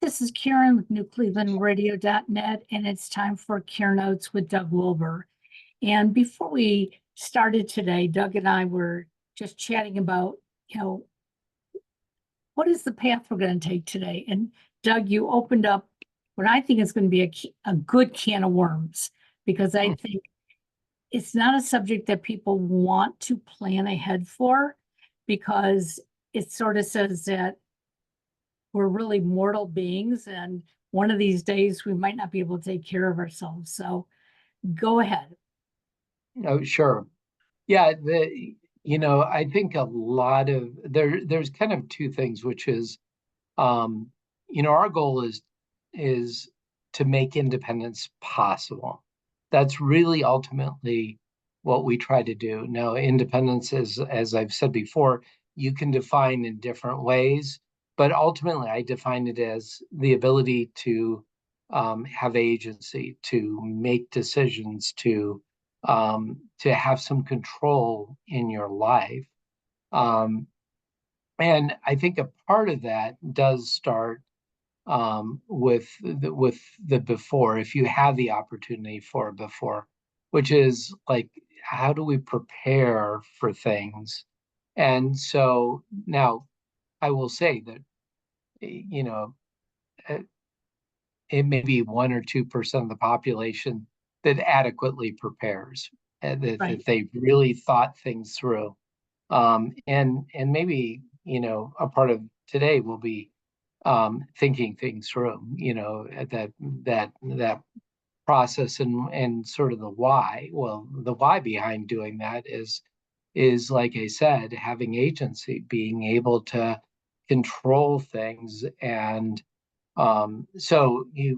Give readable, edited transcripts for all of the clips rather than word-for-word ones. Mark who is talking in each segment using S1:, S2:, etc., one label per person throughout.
S1: this is Karen with newclevelandradio.net, and it's time for Care Notes with Doug Wilber. And before we started today, Doug and I were just chatting about, what is the path we're going to take today? And Doug, you opened up what I think is going to be a good can of worms, because I think it's not a subject that people want to plan ahead for, because it sort of says that we're really mortal beings, and one of these days we might not be able to take care of ourselves. So go ahead.
S2: Oh, sure. Yeah, I think a lot of there's kind of two things, which is, our goal is to make independence possible. That's really ultimately what we try to do. Now, independence is, as I've said before, you can define in different ways, but ultimately I define it as the ability to have agency, to make decisions, to have some control in your life. And I think a part of that does start with the before, if you have the opportunity for before, which is like, how do we prepare for things? And so now I will say that, it may be 1 or 2% of the population that adequately prepares, that they really thought things through. And maybe, a part of today will be thinking things through, that process and sort of the why. Well, the why behind doing that is like I said, having agency, being able to control things. And so the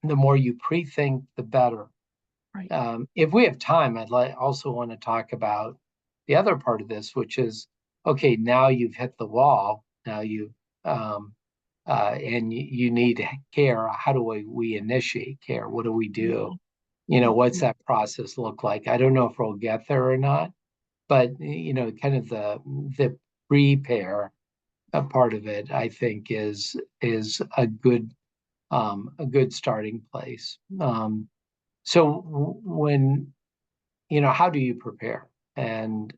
S2: more you pre-think, the better.
S1: Right.
S2: If we have time, I'd also want to talk about the other part of this, which is, okay, now you've hit the wall. Now and you need care. How do we initiate care? What do we do? What's that process look like? I don't know if we'll get there or not, but kind of the prepare part of it, I think, is a good starting place. So when, how do you prepare? And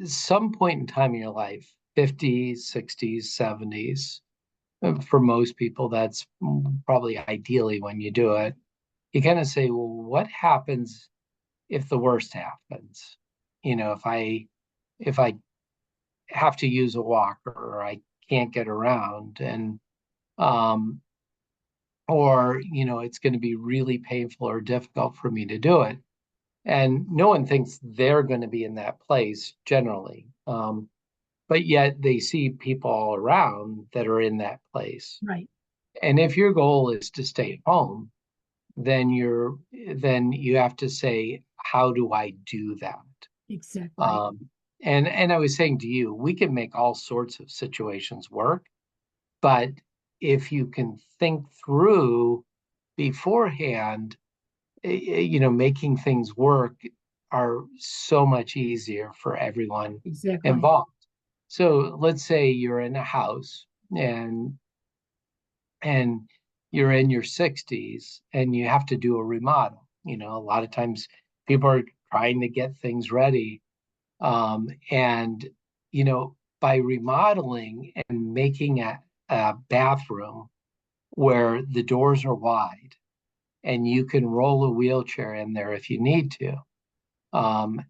S2: some point in time in your life, 50s, 60s, 70s, for most people, that's probably ideally when you do it. You kind of say, well, what happens if the worst happens? If I have to use a walker, or I can't get around, and or it's going to be really painful or difficult for me to do it. And no one thinks they're going to be in that place generally. But yet they see people all around that are in that place.
S1: Right.
S2: And if your goal is to stay at home, then you have to say, how do I do that?
S1: Exactly.
S2: And I was saying to you, we can make all sorts of situations work, but if you can think through beforehand, making things work are so much easier for everyone involved. So let's say you're in a house and you're in your 60s and you have to do a remodel. A lot of times people are trying to get things ready. And by remodeling and making a bathroom where the doors are wide and you can roll a wheelchair in there if you need to.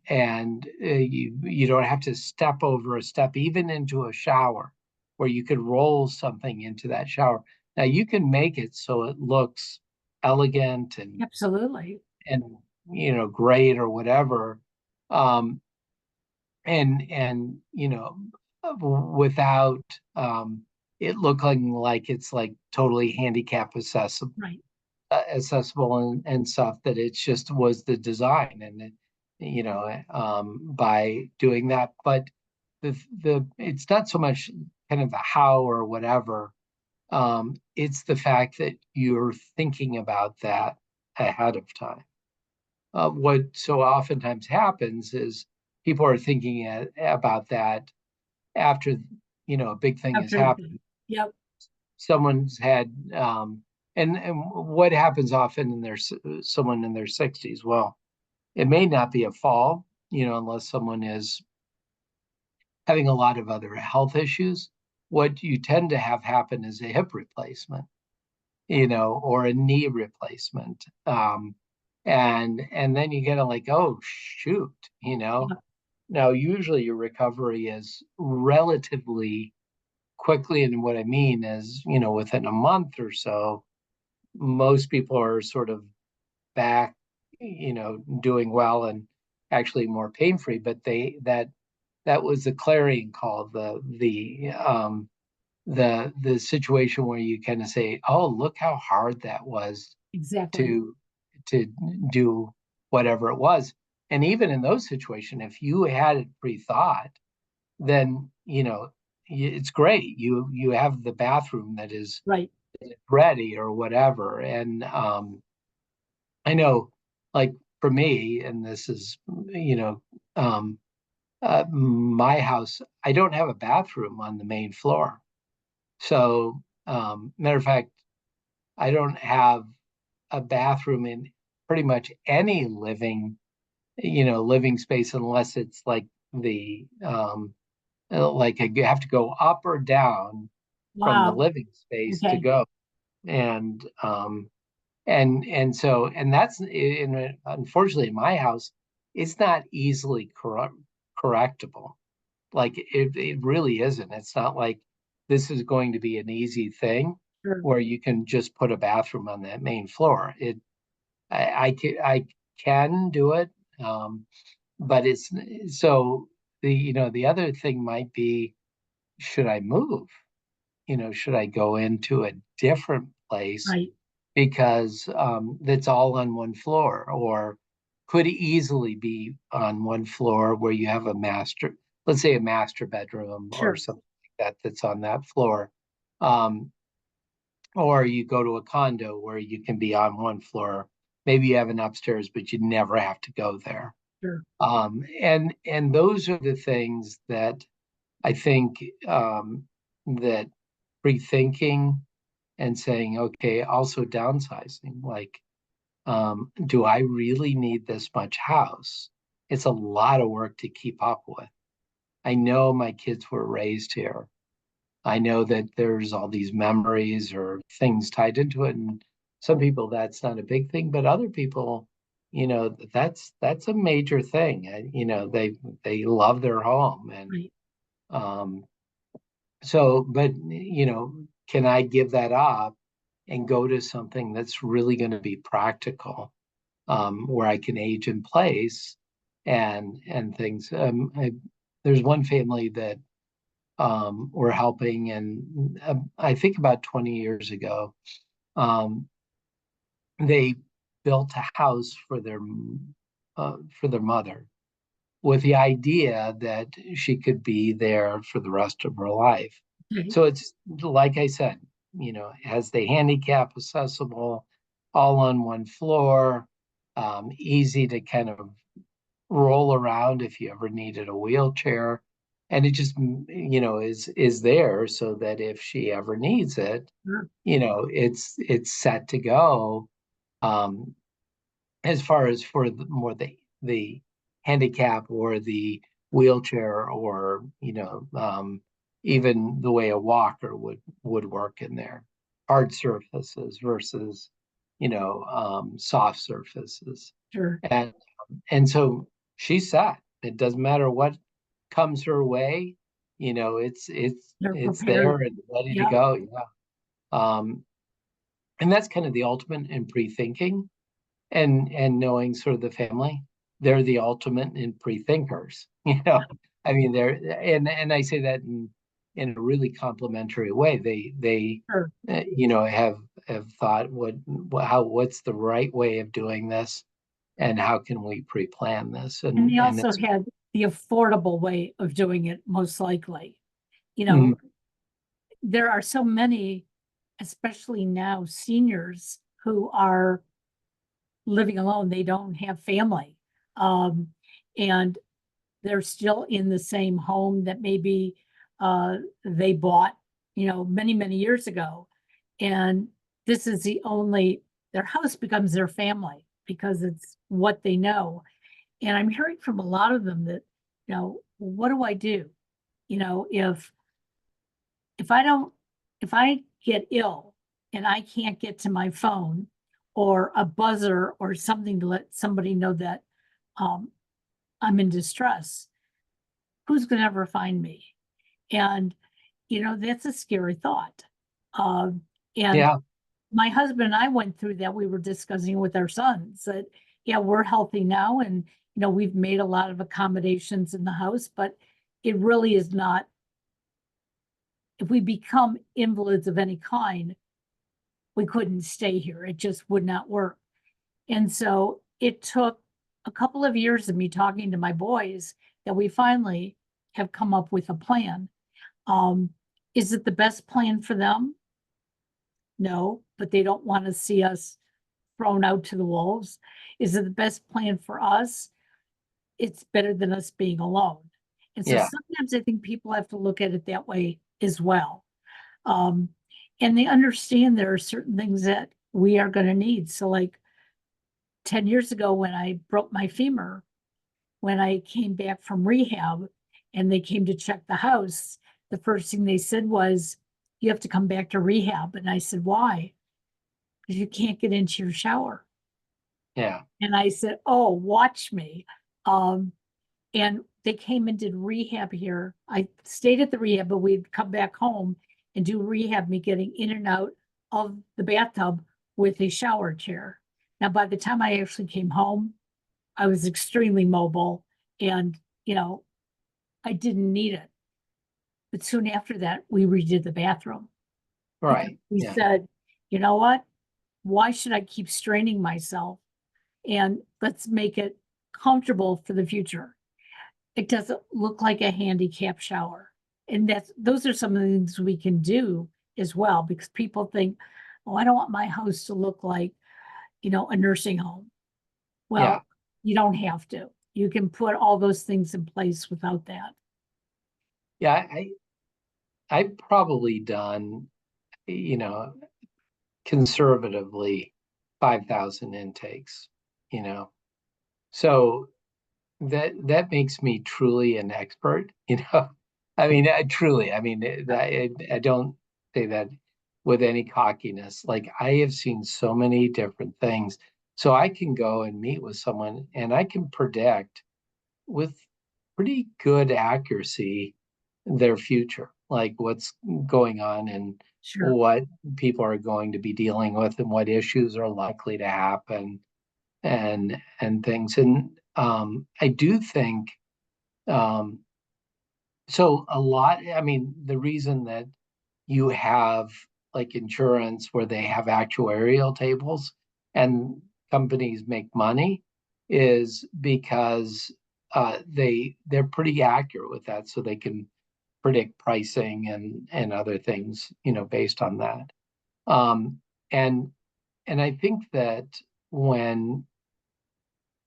S2: And you don't have to step over a step, even into a shower, where you could roll something into that shower. Now you can make it so it looks elegant and
S1: absolutely,
S2: and great or whatever. And without it looking like it's like totally handicap accessible.
S1: Right.
S2: Accessible and stuff, that it just was the design, and by doing that. But the it's not so much kind of the how or whatever. It's the fact that you're thinking about that ahead of time. What so oftentimes happens is people are thinking about that after, a big thing has
S1: After the
S2: happened.
S1: thing. Yep,
S2: Someone's had, and what happens often in someone in their 60s? Well, it may not be a fall, unless someone is having a lot of other health issues. What you tend to have happen is a hip replacement, or a knee replacement. And then you get like, oh shoot,
S1: yep,
S2: Now usually your recovery is relatively quickly, and what I mean is, within a month or so, most people are sort of back, doing well and actually more pain-free. But that was the clarion call, the situation where you kind of say, oh, look how hard that was
S1: exactly.
S2: to to do whatever it was. And even in those situations, if you had it pre-thought, then it's great. You have the bathroom that is
S1: Right.
S2: ready or whatever. And I know, like for me, and this is, um, my house, I don't have a bathroom on the main floor. So, matter of fact, I don't have a bathroom in pretty much any living space, unless it's like like you have to go up or down from the
S1: Wow.
S2: living space to
S1: Okay.
S2: go. And and that's unfortunately in my house, it's not easily correctable. Like it really isn't. It's not like this is going to be an easy thing
S1: Sure.
S2: where you can just put a bathroom on that main floor. I can do it, um, but it's so the other thing might be, should I move? Should I go into a different place
S1: Right.
S2: because that's all on one floor, or could easily be on one floor where you have let's say a master bedroom or
S1: Sure.
S2: something like that that's on that floor. Um, or you go to a condo where you can be on one floor. Maybe you have an upstairs, but you never have to go there.
S1: Sure.
S2: And those are the things that I think, that rethinking and saying, okay, also downsizing, like, do I really need this much house? It's a lot of work to keep up with. I know my kids were raised here. I know that there's all these memories or things tied into it. And some people, that's not a big thing, but other people, that's a major thing. They love their home. And
S1: Right.
S2: um, so, but can I give that up and go to something that's really going to be practical, where I can age in place and things. There's one family that, we're helping, and I think about 20 years ago, um, they built a house for their mother, with the idea that she could be there for the rest of her life.
S1: Okay.
S2: So it's like I said, has the handicap accessible, all on one floor, easy to kind of roll around if you ever needed a wheelchair. And it just, is there so that if she ever needs it,
S1: Sure.
S2: it's set to go. Um, as far as for the handicap or the wheelchair, or even the way a walker would work in there, hard surfaces versus soft surfaces.
S1: Sure.
S2: And so she's set. It doesn't matter what comes her way,
S1: They're
S2: it's there
S1: prepared.
S2: and ready to
S1: Yep.
S2: go. Yeah. um and that's kind of the ultimate in pre-thinking, and knowing sort of the family. They're the ultimate in pre-thinkers. I mean, they're, and I say that in a really complimentary way. They
S1: Sure.
S2: have thought, what's the right way of doing this, and how can we pre-plan this,
S1: And
S2: and
S1: they
S2: and
S1: also
S2: it's
S1: had the affordable way of doing it, most likely. You
S2: mm,
S1: know, there are so many, especially now, seniors who are living alone. They don't have family. And they're still in the same home that maybe they bought, many, many years ago. And this is their house becomes their family because it's what they know. And I'm hearing from a lot of them that, what do I do? If I get ill and I can't get to my phone or a buzzer or something to let somebody know that um, I'm in distress, who's going to ever find me? And, that's a scary thought. And
S2: Yeah,
S1: my husband and I went through that. We were discussing with our sons that, yeah, we're healthy now. And, we've made a lot of accommodations in the house, but it really is not. If we become invalids of any kind, we couldn't stay here. It just would not work. And so it took a couple of years of me talking to my boys that we finally have come up with a plan. Is it the best plan for them? No, but they don't want to see us thrown out to the wolves. Is it the best plan for us? It's better than us being alone. And so
S2: yeah,
S1: sometimes I think people have to look at it that way as well. Um, and they understand there are certain things that we are going to need. So like 10 years ago when I broke my femur, when I came back from rehab and they came to check the house, the first thing they said was, you have to come back to rehab. And I said, why? Because you can't get into your shower.
S2: yeah,
S1: And I said, oh, watch me. Um, and they came and did rehab here. I stayed at the rehab, but we'd come back home and do rehab, me getting in and out of the bathtub with a shower chair. Now, by the time I actually came home, I was extremely mobile and, I didn't need it. But soon after that, we redid the bathroom.
S2: right.
S1: We
S2: Yeah,
S1: said, you know what? Why should I keep straining myself? And let's make it comfortable for the future. It doesn't look like a handicap shower. And those are some of the things we can do as well, because people think, oh, I don't want my house to look like, a nursing home.
S2: yeah,
S1: Well, you don't have to. You can put all those things in place without that.
S2: yeah. I've probably done, you know, conservatively 5,000 intakes, you know. So that makes me truly an expert, you know. I mean, truly, I mean, I don't say that with any cockiness. Like I have seen so many different things. So I can go and meet with someone and I can predict with pretty good accuracy their future, like what's going on and
S1: Sure.
S2: what people are going to be dealing with and what issues are likely to happen and things. And I do think um, so a lot, I mean, the reason that you have like insurance where they have actuarial tables and companies make money is because they're pretty accurate with that, so they can predict pricing and other things, you know, based on that. Um, and and I think that when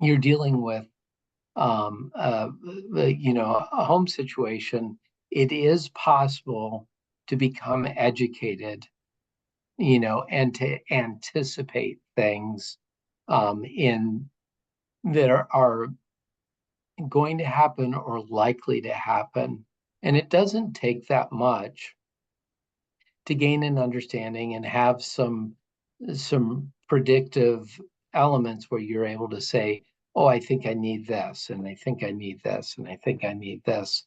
S2: you're dealing with a home situation, it is possible to become educated, you know, and to anticipate things in that are going to happen or likely to happen. And it doesn't take that much to gain an understanding and have some predictive elements where you're able to say, oh, I think I need this, and I think I need this, and I think I need this.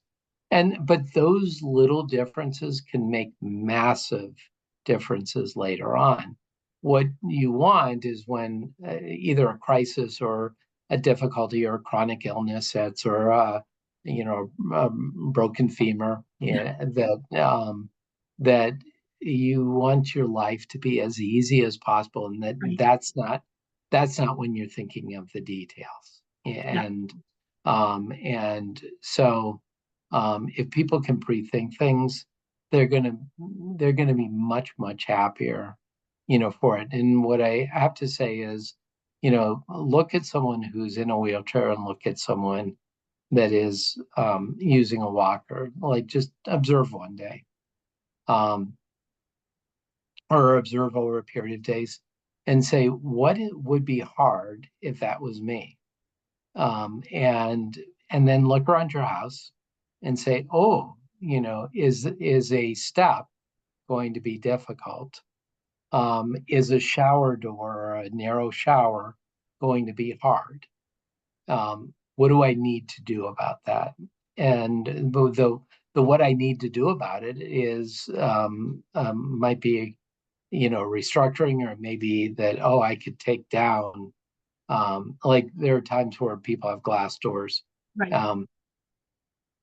S2: But those little differences can make massive differences later on. What you want is when either a crisis or a difficulty or a chronic illness hits, or a broken femur, yeah, that you want your life to be as easy as possible, and
S1: Right.
S2: that's not when you're thinking of the details.
S1: Yeah.
S2: And if people can pre-think things, they're gonna be much happier, you know, for it. And what I have to say is, you know, look at someone who's in a wheelchair and look at someone that is using a walker. Like just observe one day, um, or observe over a period of days, and say what it would be hard if that was me, and then look around your house and say, oh, is a step going to be difficult? Is a shower door or a narrow shower going to be hard? What do I need to do about that? And the what I need to do about it is might be, restructuring, or maybe that, oh, I could take down, like there are times where people have glass doors.
S1: Right.
S2: Um,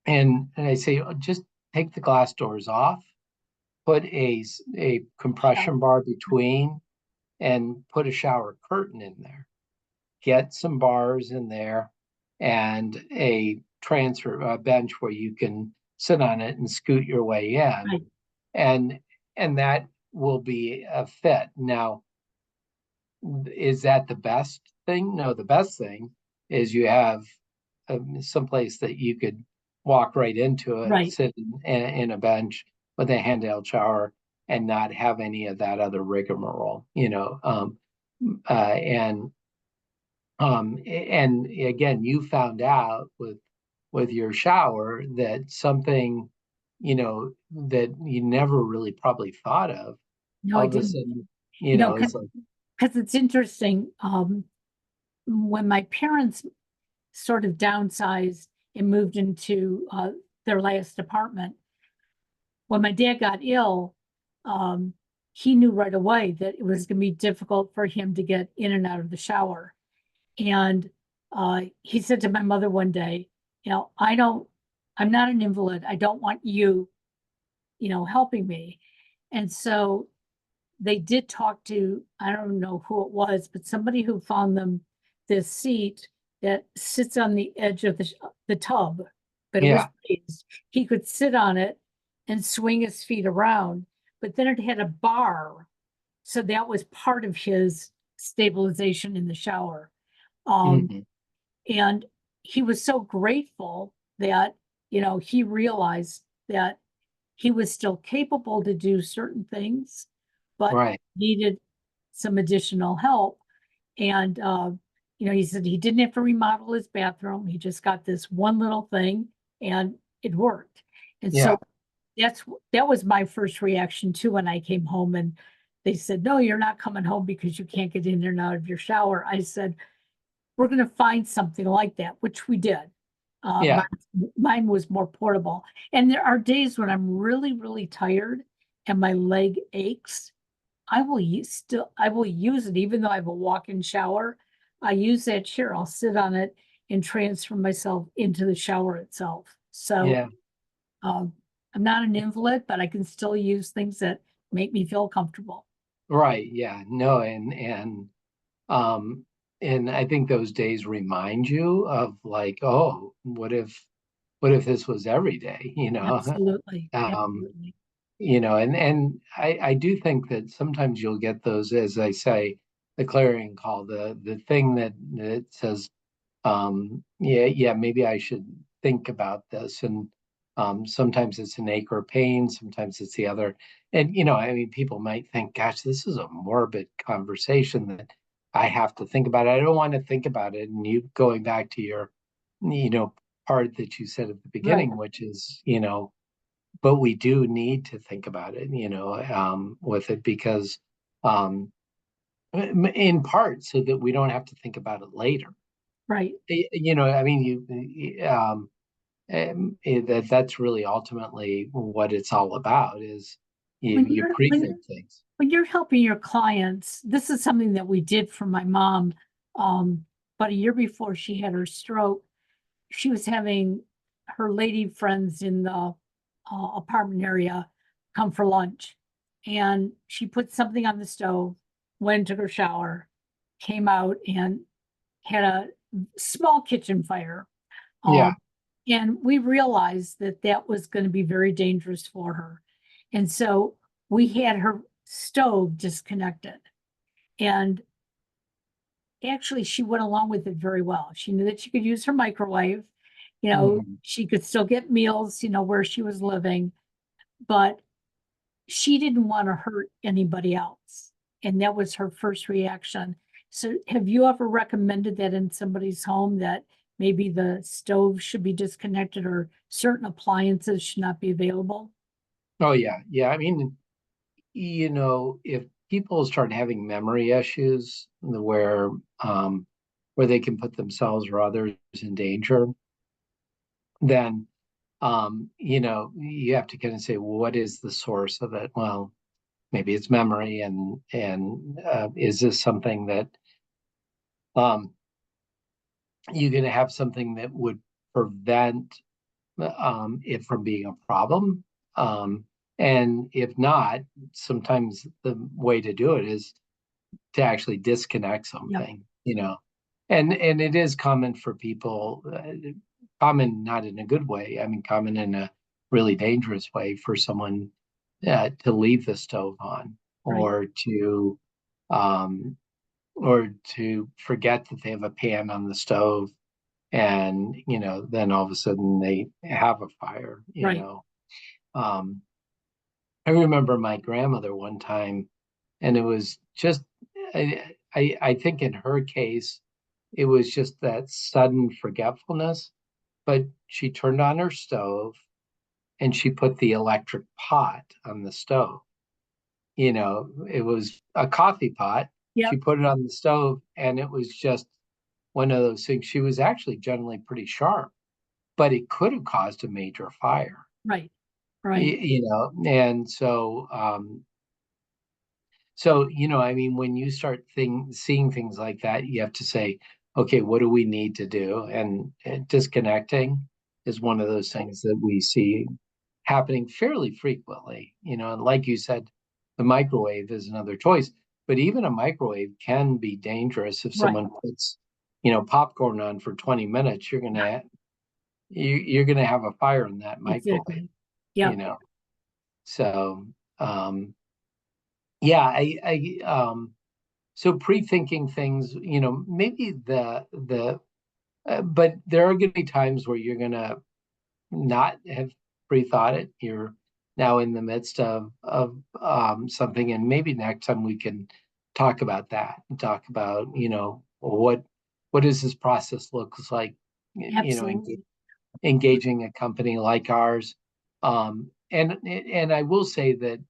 S2: and I say, oh, just take the glass doors off, put a compression bar between, and put a shower curtain in there. Get some bars in there and a transfer bench where you can sit on it and scoot your way in,
S1: Right.
S2: and that will be a fit. Now, is that the best thing? No, the best thing is you have someplace that you could walk right into it,
S1: Right.
S2: sit in a bench with a handheld shower, and not have any of that other rigmarole, and and again, you found out with your shower that something, that you never really probably thought of,
S1: No,
S2: all
S1: I
S2: of a
S1: didn't.
S2: sudden,
S1: Because
S2: it's like,
S1: it's interesting. When my parents sort of downsized and moved into their last apartment, when my dad got ill, um, he knew right away that it was going to be difficult for him to get in and out of the shower. And he said to my mother one day, I'm not an invalid. I don't want you, helping me. And so they did talk to, I don't know who it was, but somebody who found them this seat that sits on the edge of the tub, but it was
S2: yeah,
S1: raised. He could sit on it and swing his feet around, but then it had a bar. So that was part of his stabilization in the shower. Um,
S2: mhm,
S1: and he was so grateful that, he realized that he was still capable to do certain things, but
S2: right,
S1: needed some additional help. And, he said he didn't have to remodel his bathroom. He just got this one little thing and it worked. And
S2: yeah,
S1: so that was my first reaction too when I came home and they said, no, you're not coming home because you can't get in and out of your shower. I said, we're going to find something like that, which we did.
S2: yeah,
S1: Mine was more portable. And there are days when I'm really, really tired and my leg aches. I will use it, even though I have a walk-in shower. I use that chair. I'll sit on it and transfer myself into the shower itself. So
S2: yeah,
S1: um, I'm not an invalid, but I can still use things that make me feel comfortable.
S2: right, yeah, no, um, and I think those days remind you of, like, oh, what if this was every day,
S1: Absolutely.
S2: Um,
S1: Absolutely.
S2: and I do think that sometimes you'll get those, as I say, the clarion call, the thing that says, yeah, yeah, maybe I should think about this. And sometimes it's an ache or pain, sometimes it's the other. And I mean, people might think, gosh, this is a morbid conversation that I have to think about it. I don't want to think about it. And you going back to your, you know, part that you said at the
S1: Right.
S2: beginning, which is, but we do need to think about it, with it, because um, in part so that we don't have to think about it later.
S1: Right.
S2: I mean, that's really ultimately what it's all about, is
S1: When
S2: you
S1: you're when
S2: prevent things.
S1: when you're helping your clients, this is something that we did for my mom. About a year before she had her stroke, she was having her lady friends in the apartment area come for lunch. And she put something on the stove, went, took her shower, came out and had a small kitchen fire.
S2: Yeah,
S1: Um, and we realized that that was going to be very dangerous for her. And so we had her stove disconnected. And actually, she went along with it very well. She knew that she could use her microwave
S2: Mhm.
S1: She could still get meals, where she was living, but she didn't want to hurt anybody else. And that was her first reaction. So have you ever recommended that in somebody's home that maybe the stove should be disconnected or certain appliances should not be available?
S2: Oh yeah, yeah. I mean, if people start having memory issues um, where they can put themselves or others in danger, then you have to kind of say, well, what is the source of it? Well, maybe it's memory, and is this something that um, you're going to have something that would prevent it from being a problem? Um, and if not, sometimes the way to do it is to actually disconnect
S1: Yep,
S2: something, and it is common for people, common not in a good way. I mean, common in a really dangerous way for someone to leave the stove on,
S1: right.
S2: um, or to forget that they have a pan on the stove, and then all of a sudden they have a fire.
S1: Right.
S2: Um, I remember my grandmother one time, and it was just, I think in her case, it was just that sudden forgetfulness, but she turned on her stove and she put the electric pot on the stove. It was a coffee pot. She
S1: Yep,
S2: put it on the stove, and it was just one of those things. She was actually generally pretty sharp, but it could have caused a major fire.
S1: right, right.
S2: And so, I mean, when you start seeing things like that, you have to say, okay, what do we need to do? And disconnecting is one of those things that we see happening fairly frequently. And like you said, the microwave is another choice, but even a microwave can be dangerous if
S1: Right.
S2: someone puts, popcorn on for 20 minutes, you're gonna have a fire in that microwave,
S1: Exactly.
S2: you
S1: Yep.
S2: know. So yeah, so pre-thinking things, maybe but there are going to be times where you're going to not have pre-thought it. You're now in the midst of something, and maybe next time we can talk about that and talk about, what does this process look like,
S1: Absolutely.
S2: engaging a company like ours. And I will say that,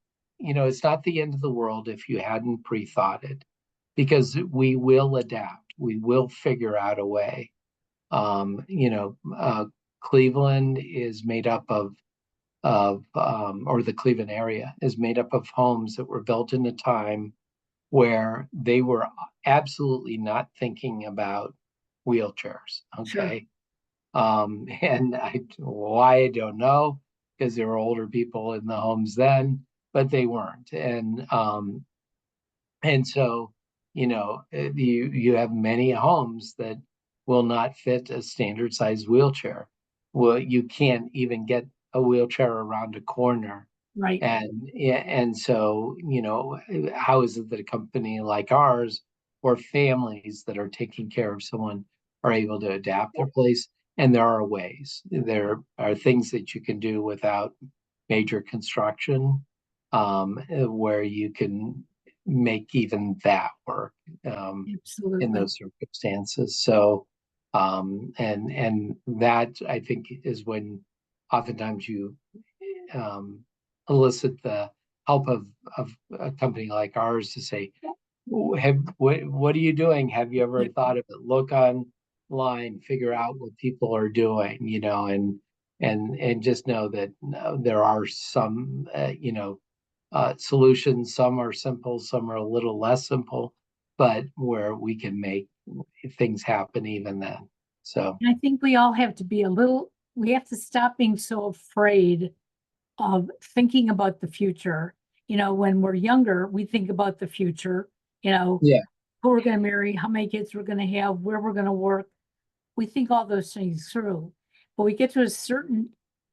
S2: it's not the end of the world if you hadn't pre-thought it, because we will adapt. We will figure out a way. Um, you know, uh, Cleveland is made up or the Cleveland area is made up of homes that were built in a time where they were absolutely not thinking about wheelchairs.
S1: Sure.
S2: Okay. And why I don't know, because there were older people in the homes then, but they weren't. And so, you have many homes that will not fit a standard sized wheelchair. Well, you can't even get a wheelchair around a corner.
S1: Right.
S2: And yeah, and so, how is it that a company like ours or families that are taking care of someone are able to adapt their place? And there are ways. There are things that you can do without major construction, where you can make even that work, in
S1: Absolutely.
S2: those circumstances. So, and that I think is when oftentimes you um, elicit the help of a company like ours to say, what are you doing? Have you ever
S1: Yep.
S2: thought of it? Look online, figure out what people are doing, and just know that there are some, solutions. Some are simple, some are a little less simple, but where we can make things happen even then. So,
S1: And I think we have to stop being so afraid of thinking about the future. When we're younger, we think about the future,
S2: yeah,
S1: who we're going to marry, how many kids we're going to have, where we're going to work. We think all those things through. But we get to a certain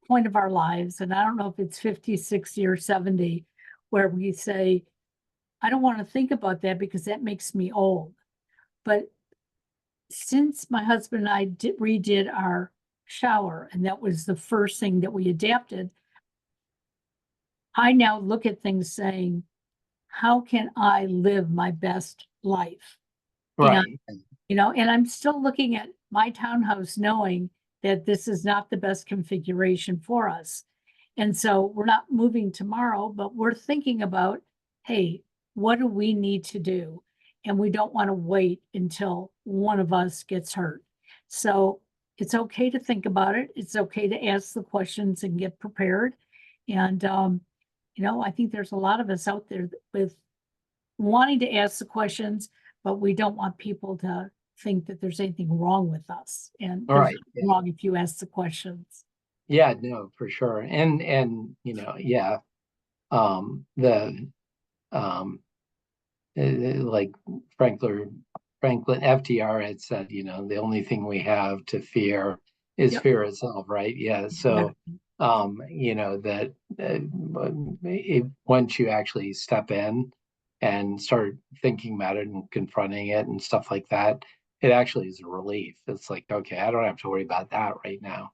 S1: point of our lives, and I don't know if it's 50, 60, or 70, where we say, I don't want to think about that because that makes me old. But since my husband and I redid our shower, and that was the first thing that we adapted. I now look at things saying, how can I live my best life?
S2: Right.
S1: And I'm still looking at my townhouse knowing that this is not the best configuration for us. And so we're not moving tomorrow, but we're thinking about, hey, what do we need to do? And we don't want to wait until one of us gets hurt. So it's okay to think about it. It's okay to ask the questions and get prepared. And, I think there's a lot of us out there with wanting to ask the questions, but we don't want people to think that there's anything wrong with us. And
S2: All
S1: there's
S2: right.
S1: nothing wrong if you ask the questions.
S2: Yeah, no, for sure. And yeah, the like Franklin FDR had said, the only thing we have to fear is
S1: Yep.
S2: fear itself, right? Yeah. So,
S1: Exactly.
S2: that once you actually step in and start thinking about it and confronting it and stuff like that, it actually is a relief. It's like, okay, I don't have to worry about that right now,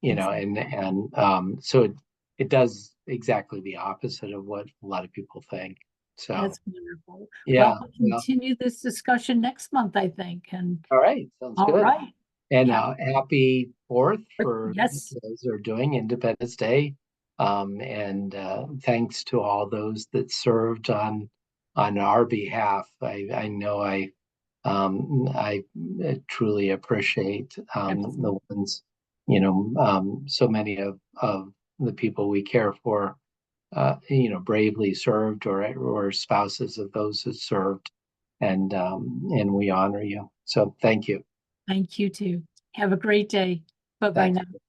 S1: Exactly.
S2: and so it does exactly the opposite of what a lot of people think. So,
S1: That's wonderful.
S2: yeah,
S1: Well, we'll
S2: yeah.
S1: continue this discussion next month, I think. And
S2: All right, sounds
S1: all
S2: good.
S1: right.
S2: And
S1: Yeah.
S2: happy 4th
S1: But
S2: for
S1: yes,
S2: those who are doing Independence Day. And thanks to all those that served on our behalf. I know I truly appreciate
S1: absolutely.
S2: the ones, so many of the people we care for, bravely served, or spouses of those that served, and we honor you. So thank you.
S1: Thank you too. Have a great day. Bye bye
S2: Thanks.
S1: now.